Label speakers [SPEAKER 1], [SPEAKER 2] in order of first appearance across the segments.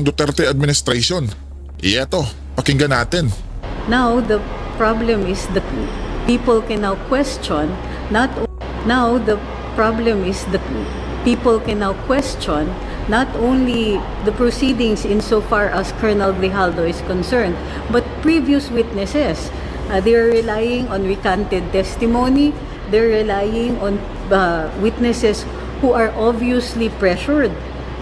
[SPEAKER 1] Duterte administration. Ito, pakinggan natin.
[SPEAKER 2] Now the problem is that people can now question not o- now the problem is that people can now question not only the proceedings insofar as Colonel Grijaldo is concerned, but previous witnesses. They're relying on recanted testimony. They're relying on witnesses who are obviously pressured.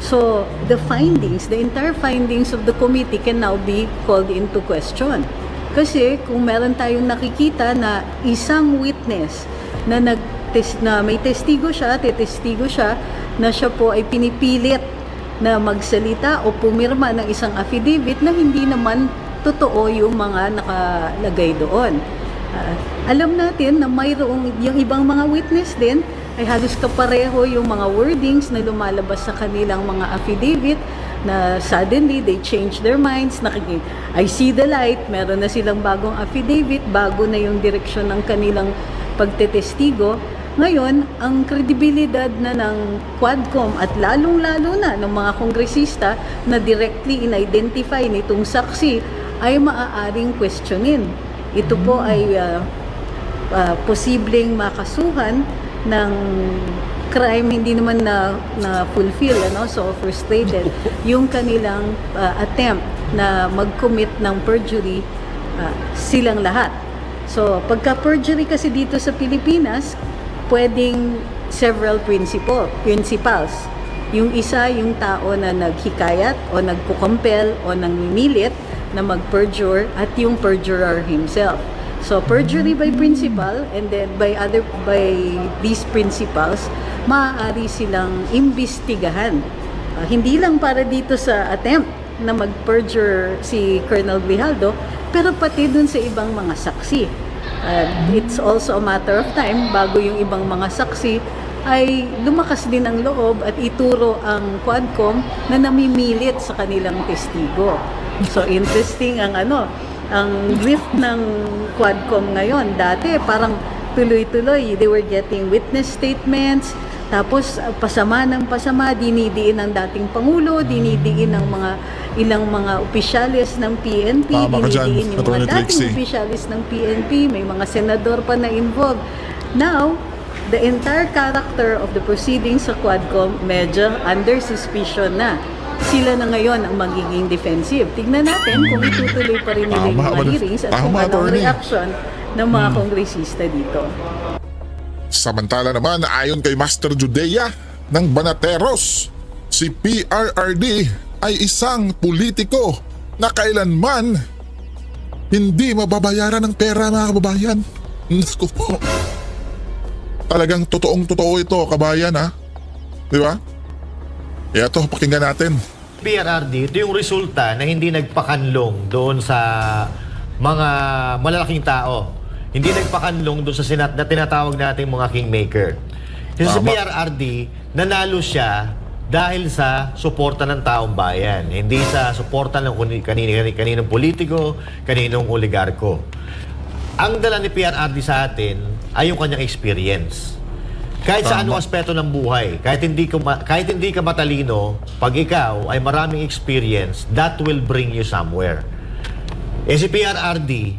[SPEAKER 2] So the findings, the entire findings of the committee can now be called into question. Kasi kung meron tayong nakikita na isang witness na na may testigo siya, tetestigo siya na siya po ay pinipilit na magsalita o pumirma ng isang affidavit na hindi naman totoo yung mga nakalagay doon. Alam natin na mayroong yung ibang mga witness din ay halos kapareho yung mga wordings na lumalabas sa kanilang mga affidavit na suddenly they change their minds, I see the light, meron na silang bagong affidavit, bago na yung direksyon ng kanilang pagtetestigo. Ngayon, ang kredibilidad na ng Quadcom at lalong-lalo na ng mga kongresista na directly in-identify nitong saksi ay maaaring questionin. Ito po ay posibleng makasuhan ng crime, hindi naman na fulfill, so frustrated yung kanilang attempt na mag-commit ng perjury silang lahat. So pagka perjury kasi dito sa Pilipinas, pwedeng several principals. Yung isa, yung tao na naghikayat o nagkukompel o nangmimilit na mag-perjure, at yung perjurer himself. So perjury by principal, and then by these principals, maaari silang imbestigahan. Hindi lang para dito sa attempt na mag-perjure si Colonel Grijaldo, pero pati dun sa ibang mga saksi. It's also a matter of time bago yung ibang mga saksi ay lumakas din ang loob at ituro ang Quadcom na namimilit sa kanilang testigo. So interesting ang drift ng Quadcom ngayon. Dati parang tuloy-tuloy, they were getting witness statements, tapos pasama ng pasama, dinidiin ng dating Pangulo, dinidiin ng ilang mga opisyalis ng PNP, dinidiin yung mga dating opisyalis ng PNP, may mga senador pa na involved. Now, the entire character of the proceedings sa Quadcom medyo under suspicion na. Sila na ngayon ang magiging defensive. Tignan natin kung itutuloy pa rin nila yung mga hearings at kung anong reaction ng mga kongresista dito.
[SPEAKER 1] Samantala naman, ayon kay Master Judea ng Banateros, si PRRD ay isang politiko na kailanman hindi mababayaran ng pera, mga kababayan. Naku po. Talagang totoong-totoo ito, kabayan, ha? Di ba? Ito, pakinggan natin.
[SPEAKER 3] PRRD, ito yung resulta na hindi nagpakanlong doon sa mga malalaking tao. Hindi nagpakanlong doon sa Senate na tinatawag natin mga kingmaker. Kasi si PRRD, nanalo siya dahil sa suporta ng taong bayan. Hindi sa suporta ng kaninong politiko, kaninong oligarko. Ang dala ni PRRD sa atin ay yung kanyang experience. Kahit sa anong aspeto ng buhay, kahit hindi ka matalino, pag ikaw ay maraming experience, that will bring you somewhere. Si PRRD,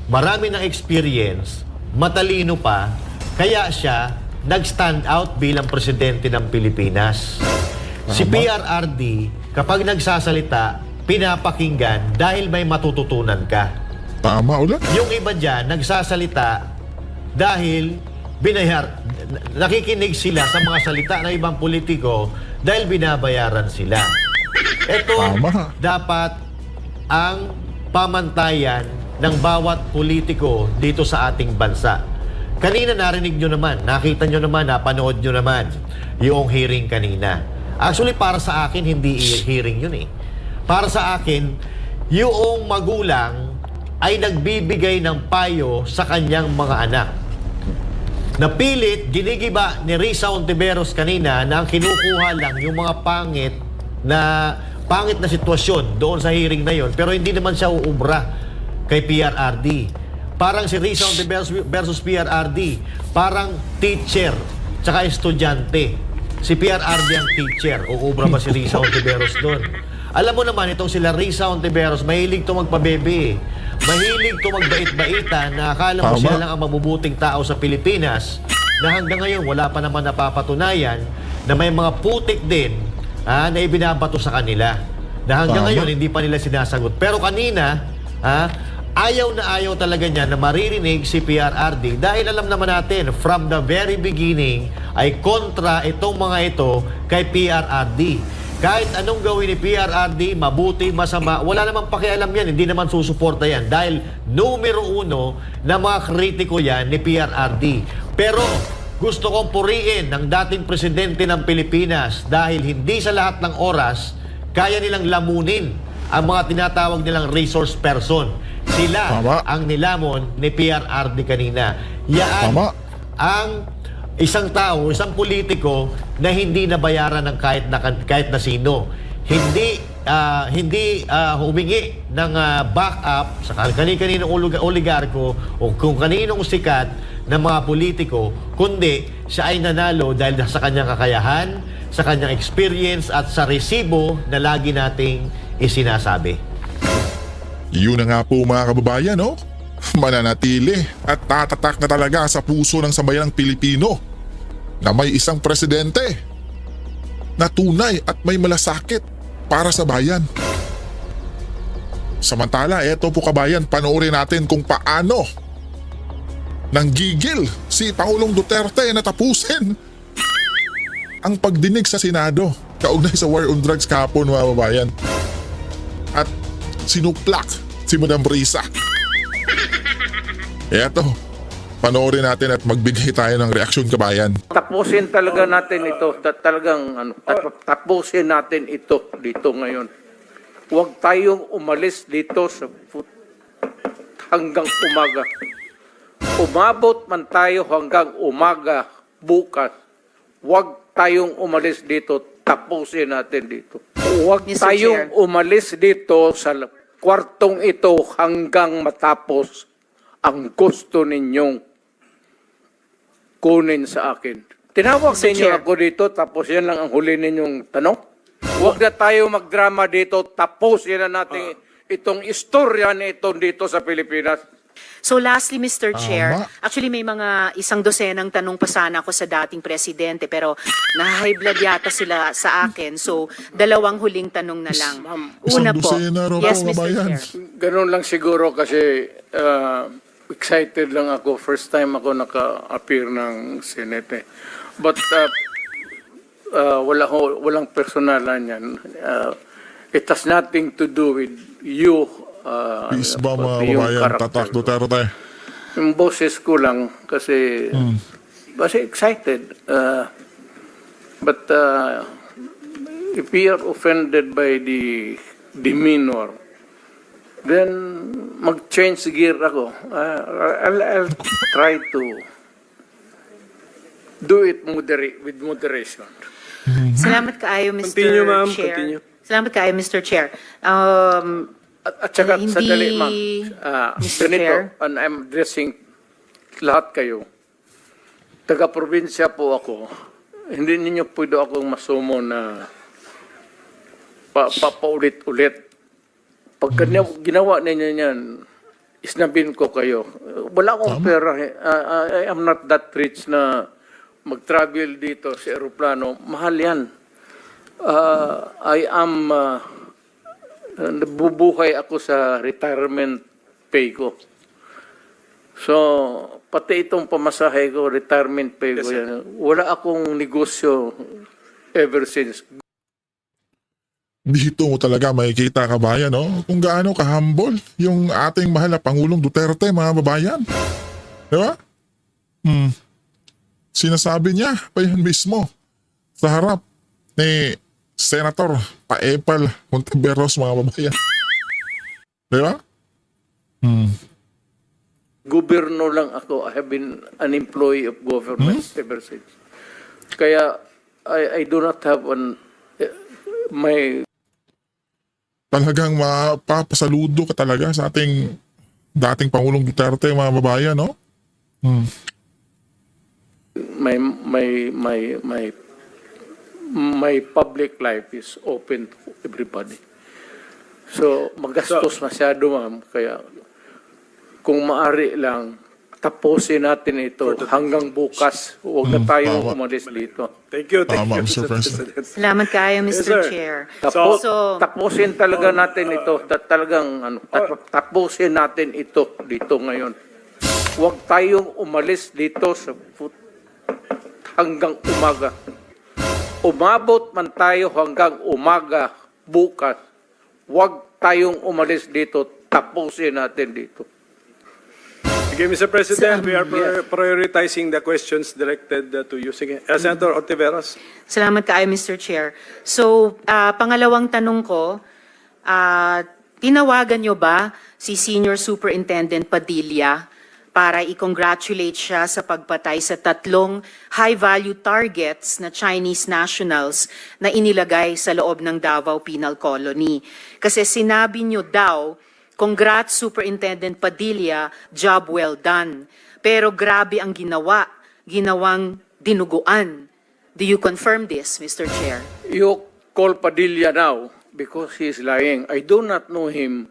[SPEAKER 3] marami ng experience, matalino pa, kaya siya nag-stand out bilang presidente ng Pilipinas. Si PRRD, kapag nagsasalita, pinapakinggan dahil may matututunan ka.
[SPEAKER 1] Tama ulit.
[SPEAKER 3] Yung iba dyan, nagsasalita dahil nakikinig sila sa mga salita ng ibang politiko dahil binabayaran sila. Ito dapat ang pamantayan ng bawat politiko dito sa ating bansa. Kanina narinig nyo naman, nakita nyo naman, napanood nyo naman yung hearing kanina. Actually, para sa akin, hindi hearing yun eh. Para sa akin, yung magulang ay nagbibigay ng payo sa kanyang mga anak. Napilit, ginigiba ni Risa Ontiveros kanina na ang kinukuha lang yung mga pangit na sitwasyon doon sa hearing na yon, pero hindi naman siya uubra kay PRRD. Parang si Risa Ontiveros versus PRRD, parang teacher tsaka estudyante. Si PRRD ang teacher, uubra ba si Risa Ontiveros doon? Alam mo naman, itong sila Risa Ontiveros, mahilig to magpabebe. Mahilig to magbait-baitan na akala mo
[SPEAKER 1] Tama.
[SPEAKER 3] sila lang ang mabubuting tao sa Pilipinas na hanggang ngayon wala pa naman napapatunayan na may mga putik din na ibinabato sa kanila. Na hanggang
[SPEAKER 1] Tama.
[SPEAKER 3] ngayon hindi pa nila sinasagot. Pero kanina, ayaw na ayaw talaga niya na maririnig si PRRD dahil alam naman natin, from the very beginning, ay kontra itong mga ito kay PRRD. Kahit anong gawin ni PRRD, mabuti, masama, wala namang pakialam yan, hindi naman susuporta yan dahil numero uno na mga kritiko yan ni PRRD. Pero gusto kong puriin ng dating presidente ng Pilipinas dahil hindi sa lahat ng oras kaya nilang lamunin ang mga tinatawag nilang resource person. Sila
[SPEAKER 1] Tama.
[SPEAKER 3] ang nilamon ni PRRD kanina. Yan
[SPEAKER 1] Tama.
[SPEAKER 3] ang isang tao, isang politiko na hindi nabayaran ng kahit na sino. Hindi humingi ng backup sa kani-kaninong oligarko o kung kaninong sikat na mga politiko, kundi siya ay nanalo dahil sa kanyang kakayahan, sa kanyang experience at sa resibo na lagi nating isinasabi.
[SPEAKER 1] Yun na nga po mga kababayan, no? Mananatili at tatatak na talaga sa puso ng sambayanang Pilipino na may isang presidente na tunay at may malasakit para sa bayan. Samantala, eto po kabayan, panoorin natin kung paano nanggigil si Pangulong Duterte na tapusin ang pagdinig sa Senado kaugnay sa war on drugs kahapon mga kababayan. At sinuplak si Madam Risa. Eto, panoorin natin at magbigay tayo ng reaksyon kabayan.
[SPEAKER 4] Tapusin talaga natin ito. Tapusin natin ito dito ngayon. Huwag tayong umalis dito hanggang umaga. Umabot man tayo hanggang umaga bukas. Huwag tayong umalis dito. Tapusin natin dito. Huwag
[SPEAKER 5] Mr.
[SPEAKER 4] tayong
[SPEAKER 5] Chair.
[SPEAKER 4] umalis dito sa kwartong ito hanggang matapos ang gusto ninyong kunin sa akin. Tinawag sa
[SPEAKER 5] Mr.
[SPEAKER 4] inyo
[SPEAKER 5] Chair.
[SPEAKER 4] ako dito, tapos yan lang ang huli ninyong tanong. Huwag na tayo magdrama dito, tapusin na natin itong istorya na ito dito sa Pilipinas.
[SPEAKER 5] So lastly, Mr. Chair,
[SPEAKER 1] Tama.
[SPEAKER 5] actually may mga isang dosenang tanong pa sana ako sa dating presidente pero na-high blood yata sila sa akin. So dalawang huling tanong na lang. Una
[SPEAKER 1] Isang
[SPEAKER 5] po.
[SPEAKER 1] dosena raw
[SPEAKER 5] Yes,
[SPEAKER 1] po,
[SPEAKER 5] Mr.
[SPEAKER 1] kabayan.
[SPEAKER 5] Chair.
[SPEAKER 4] Ganun lang siguro kasi excited lang ako. First time ako naka-appear ng Senate. But walang personalan yan. It has nothing to do with you.
[SPEAKER 1] Peace ba mga
[SPEAKER 4] pati yung
[SPEAKER 1] kabayan,
[SPEAKER 4] character
[SPEAKER 1] tatak
[SPEAKER 4] ko.
[SPEAKER 1] Duterte?
[SPEAKER 4] Yung boses ko lang kasi excited. But if we are offended by the demeanor, then mag-change gear ako. I'll try to do it with moderation.
[SPEAKER 5] Salamat kaayo, Mr.
[SPEAKER 4] Continue, ma'am.
[SPEAKER 5] Chair.
[SPEAKER 4] Continue.
[SPEAKER 5] Salamat kaayo, Mr. Chair.
[SPEAKER 4] At saka,
[SPEAKER 5] Hindi,
[SPEAKER 4] sandali, ma'am.
[SPEAKER 5] Mr.
[SPEAKER 4] Ganito,
[SPEAKER 5] Chair.
[SPEAKER 4] and I'm addressing lahat kayo. Taga-probinsya po ako. Hindi ninyo pwede akong masumo na paulit-ulit. Pag ginawa ninyo yan, isnabin ko kayo. Wala akong pera. I am not that rich na mag-travel dito sa aeroplano. Mahal yan. I am... nabubuhay ako sa retirement pay ko. So, pati itong pamasahe ko, retirement pay ko yan. Wala akong negosyo ever since.
[SPEAKER 1] Dito mo talaga makikita kabayan, no? Kung gaano ka-humble yung ating mahal na Pangulong Duterte, mga babayan. Di ba? Sinasabi niya pa yun mismo sa harap ni Senator Paepal Ontiveros, mga babayan. Di ba?
[SPEAKER 4] Gobyerno lang ako. I have been an employee of government ever since. Kaya, I do not have my
[SPEAKER 1] Talagang mapapasaludo ka talaga sa ating dating Pangulong Duterte, mga babayan, no?
[SPEAKER 4] my public life is open to everybody. So, magastos masyado, ma'am. Kaya, kung maari lang, tapusin natin ito hanggang bukas. Huwag na tayo
[SPEAKER 1] tama.
[SPEAKER 4] umalis dito.
[SPEAKER 6] Thank you,
[SPEAKER 1] Tama,
[SPEAKER 6] Mr.
[SPEAKER 1] Mr. President.
[SPEAKER 5] Salamat kayo, Mr.
[SPEAKER 6] sir.
[SPEAKER 5] Chair.
[SPEAKER 4] Tapo, tapusin talaga natin ito. Tapusin natin ito dito ngayon. Huwag tayong umalis dito hanggang umaga. Umabot man tayo hanggang umaga bukas. Huwag tayong umalis dito. Tapusin natin dito.
[SPEAKER 6] Sige, Mr. President, we are prioritizing the questions directed to you. Sige, Senator Ontiveros.
[SPEAKER 5] Salamat kayo, Mr. Chair. So, pangalawang tanong ko, tinawagan nyo ba si Senior Superintendent Padilla para i-congratulate siya sa pagpatay sa 3 high-value targets na Chinese nationals na inilagay sa loob ng Davao Penal Colony? Kasi sinabi nyo daw, "Congrats Superintendent Padilla, job well done." Pero grabe ang ginawang dinuguan. Do you confirm this, Mr. Chair?
[SPEAKER 4] You call Padilla now because he is lying. I do not know him,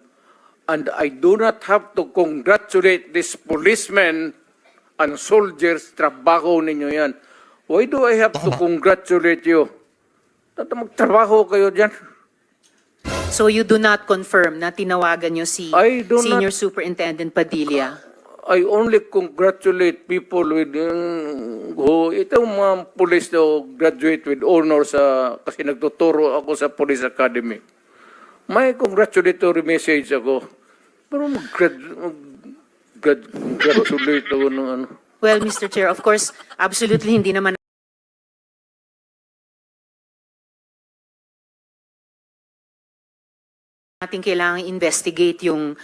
[SPEAKER 4] and I do not have to congratulate this policemen and soldiers. Trabaho ninyo yan. Why do I have to congratulate you? Magtrabaho kayo dyan.
[SPEAKER 5] So you do not confirm na tinawagan nyo si
[SPEAKER 4] I do
[SPEAKER 5] Senior
[SPEAKER 4] not-
[SPEAKER 5] Superintendent Padilla?
[SPEAKER 4] I only congratulate people with who itong mga police daw graduate with honors kasi nagtuturo ako sa Police Academy. May congratulatory message ako. Pero mag-congratulate ako ng ano.
[SPEAKER 5] Well, Mr. Chair, of course, absolutely hindi naman natin kailangan investigate yung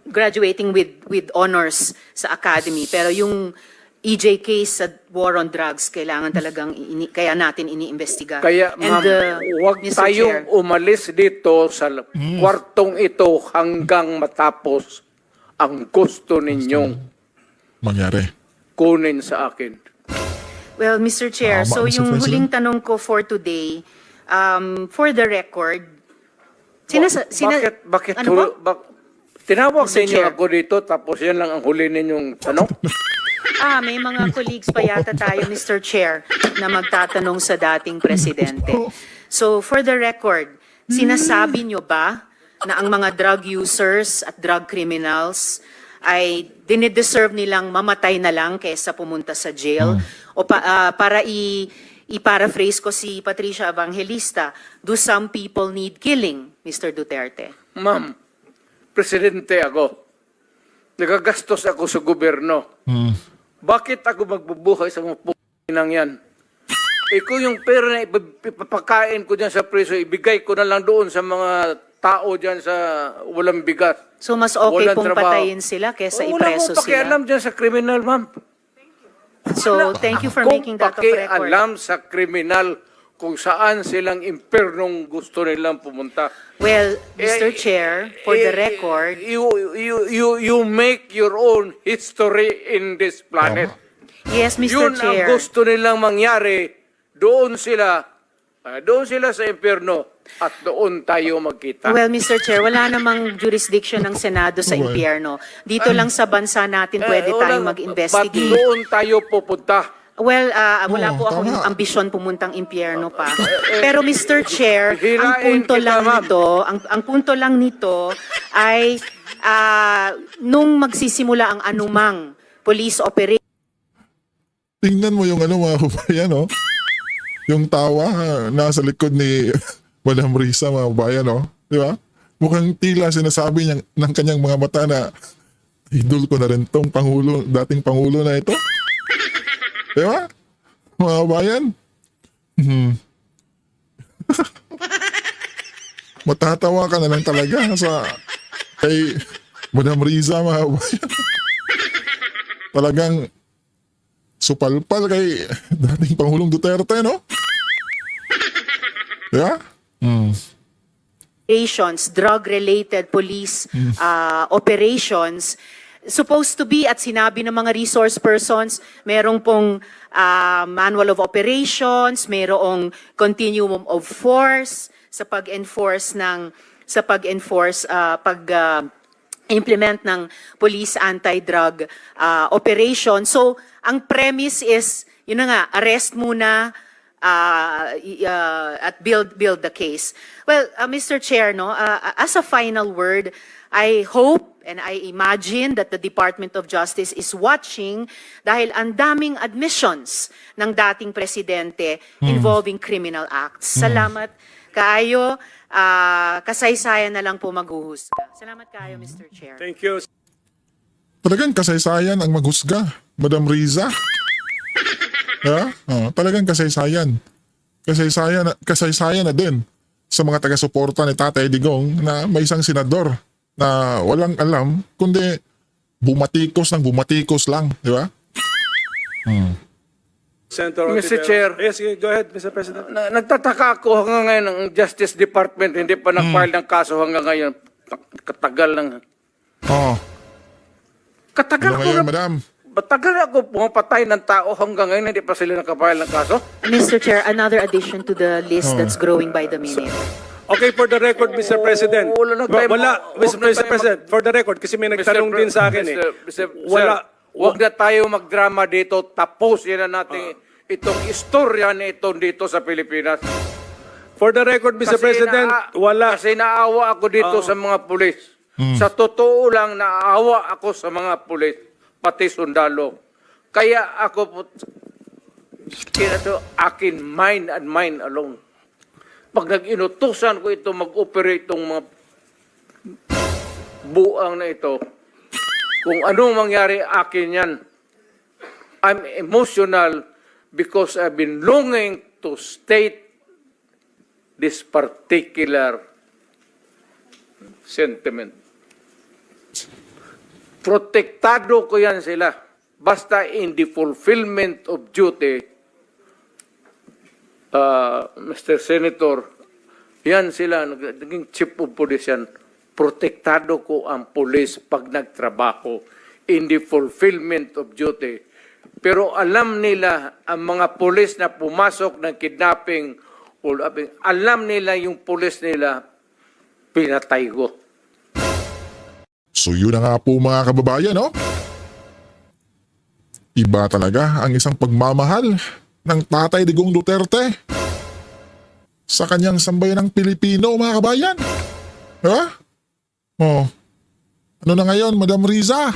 [SPEAKER 5] graduating with honors sa academy. Pero yung EJ case sa war on drugs, kailangan talagang kaya natin iniimbestiga.
[SPEAKER 4] Kaya ma'am, huwag
[SPEAKER 5] Mr.
[SPEAKER 4] tayong
[SPEAKER 5] Chair,
[SPEAKER 4] umalis dito sa kwartong ito hanggang matapos ang gusto ninyong
[SPEAKER 1] Mangyari.
[SPEAKER 4] kunin sa akin.
[SPEAKER 5] well, Mr. Chair,
[SPEAKER 1] Tama,
[SPEAKER 5] so
[SPEAKER 1] Mr.
[SPEAKER 5] yung
[SPEAKER 1] President.
[SPEAKER 5] huling tanong ko for today, for the record,
[SPEAKER 4] Bakit
[SPEAKER 5] ano po?
[SPEAKER 4] tinawag
[SPEAKER 5] Mr.
[SPEAKER 4] ninyo
[SPEAKER 5] Chair.
[SPEAKER 4] ako dito tapos yan lang ang huli ninyong tanong?
[SPEAKER 5] May mga colleagues pa yata tayo, Mr. Chair, na magtatanong sa dating presidente. So, for the record, sinasabi nyo ba na ang mga drug users at drug criminals ay dinideserve nilang mamatay na lang kaysa pumunta sa jail? O para i-paraphrase ko si Patricia Evangelista, do some people need killing, Mr. Duterte?
[SPEAKER 4] Ma'am, presidente ako. Nagagastos ako sa gobyerno. Bakit ako magbubuhay sa mga p***nang yan? Kung yung pera na ipapakain ko dyan sa preso, ibigay ko na lang doon sa mga tao dyan sa walang bigas.
[SPEAKER 5] So, mas okay
[SPEAKER 4] Walang
[SPEAKER 5] pong
[SPEAKER 4] trabaho.
[SPEAKER 5] patayin sila kaysa
[SPEAKER 4] Wala
[SPEAKER 5] ipreso
[SPEAKER 4] akong pakialam
[SPEAKER 5] sila?
[SPEAKER 4] dyan sa kriminal, ma'am.
[SPEAKER 5] So, thank you for
[SPEAKER 4] Kung
[SPEAKER 5] making that of record.
[SPEAKER 4] pakialam sa kriminal kung saan silang impernong gusto nilang pumunta.
[SPEAKER 5] Well, Mr. Chair, for the record,
[SPEAKER 4] you make your own history in this planet.
[SPEAKER 5] yes, Mr.
[SPEAKER 4] Yun ang
[SPEAKER 5] Chair.
[SPEAKER 4] gusto nilang mangyari. Doon sila sa impyerno at doon tayo magkita.
[SPEAKER 5] Well, Mr. Chair, wala namang jurisdiction ng Senado sa impyerno. Dito lang sa bansa natin pwede tayong
[SPEAKER 4] Ba't
[SPEAKER 5] mag-investigate.
[SPEAKER 4] doon tayo pupunta?
[SPEAKER 5] Well, wala po akong
[SPEAKER 1] tama.
[SPEAKER 5] ambisyon pumuntang impyerno pa. Pero Mr. Chair, ang
[SPEAKER 4] Hilain
[SPEAKER 5] punto
[SPEAKER 4] kita,
[SPEAKER 5] lang
[SPEAKER 4] ma'am.
[SPEAKER 5] nito, ang punto lang nito ay nung magsisimula ang anumang police operation
[SPEAKER 1] Tingnan mo yung mga kabayan, no? Yung tawa nasa likod ni Madam Risa, mga kabayan, no? Di ba? Mukhang tila sinasabi niya ng kanyang mga mata na idol ko na rin tong pangulo, dating pangulo na ito. Di ba? Mga kabayan? Matatawa ka na lang talaga sa kay Madam Riza, mga kabayan. Talagang supalpal kay dating Pangulong Duterte, no? Yeah?
[SPEAKER 5] operations, drug-related police operations, supposed to be, at sinabi ng mga resource persons, merong pong manual of operations, merong continuum of force, sa pag-enforce implement ng police anti-drug operation. So, ang premise is, yun na nga, arrest muna at build the case. Well, Mr. Chair, no, as a final word, I hope and I imagine that the Department of Justice is watching dahil ang daming admissions ng dating presidente involving criminal acts. Salamat kaayo. Kasaysayan na lang po maghuhusga. Salamat kaayo, Mr. Chair.
[SPEAKER 6] Thank you.
[SPEAKER 1] Talagang kasaysayan ang maghusga, Madam Riza. Ha? Talagang kasaysayan. Kasaysayan na din sa mga taga-suporta ni Tatay Digong na may isang senador na walang alam, kundi bumatikos lang, di ba?
[SPEAKER 6] Senator
[SPEAKER 4] Mr.
[SPEAKER 6] Ontiveros.
[SPEAKER 4] Chair.
[SPEAKER 6] Yes, go ahead, Mr. President.
[SPEAKER 4] Nagtataka ako hanggang ngayon ang Justice Department hindi pa nag-file ng kaso hanggang ngayon. Katagal lang.
[SPEAKER 1] Oh,
[SPEAKER 4] Katagal
[SPEAKER 1] ano
[SPEAKER 4] ko
[SPEAKER 1] ngayon,
[SPEAKER 4] na.
[SPEAKER 1] Madam?
[SPEAKER 4] Matagal ako pumapatay ng tao hanggang ngayon hindi pa sila nakapile ng kaso.
[SPEAKER 5] Mr. Chair, another addition to the list that's growing by the minute.
[SPEAKER 6] Okay, for the record, Mr. President.
[SPEAKER 4] Wala na tayo-
[SPEAKER 6] Mr.
[SPEAKER 4] wag na tayo
[SPEAKER 6] President, for the record, kasi may nagtanong din sa akin eh.
[SPEAKER 4] Huwag na tayo magdrama dito. Tapusin na natin itong istorya na ito dito sa Pilipinas.
[SPEAKER 6] For the record, Mr. President, wala.
[SPEAKER 4] Kasi naawa ako dito sa mga pulis. Sa totoo lang, naawa ako sa mga pulis, pati sundalo. Kaya ako po, akin mind and mind alone. Pag nag-inutusan ko ito, mag-operate itong mga buang na ito, kung anong mangyari akin yan, I'm emotional because I've been longing to state this particular sentiment. Protektado ko yan sila. Basta in the fulfillment of duty, Mr. Senator, yan sila, naging chief of police yan. Protektado ko ang police pag nagtrabaho in the fulfillment of duty. Pero alam nila, ang mga police na pumasok ng kidnapping, alam nila yung police nila, pinatay ko.
[SPEAKER 1] So yun na nga po mga kababayan, no? Iba talaga ang isang pagmamahal ng Tatay Digong Duterte sa kanyang sambayan ng Pilipino, mga kabayan. Ha? Oh. Ano na ngayon, Madam Riza?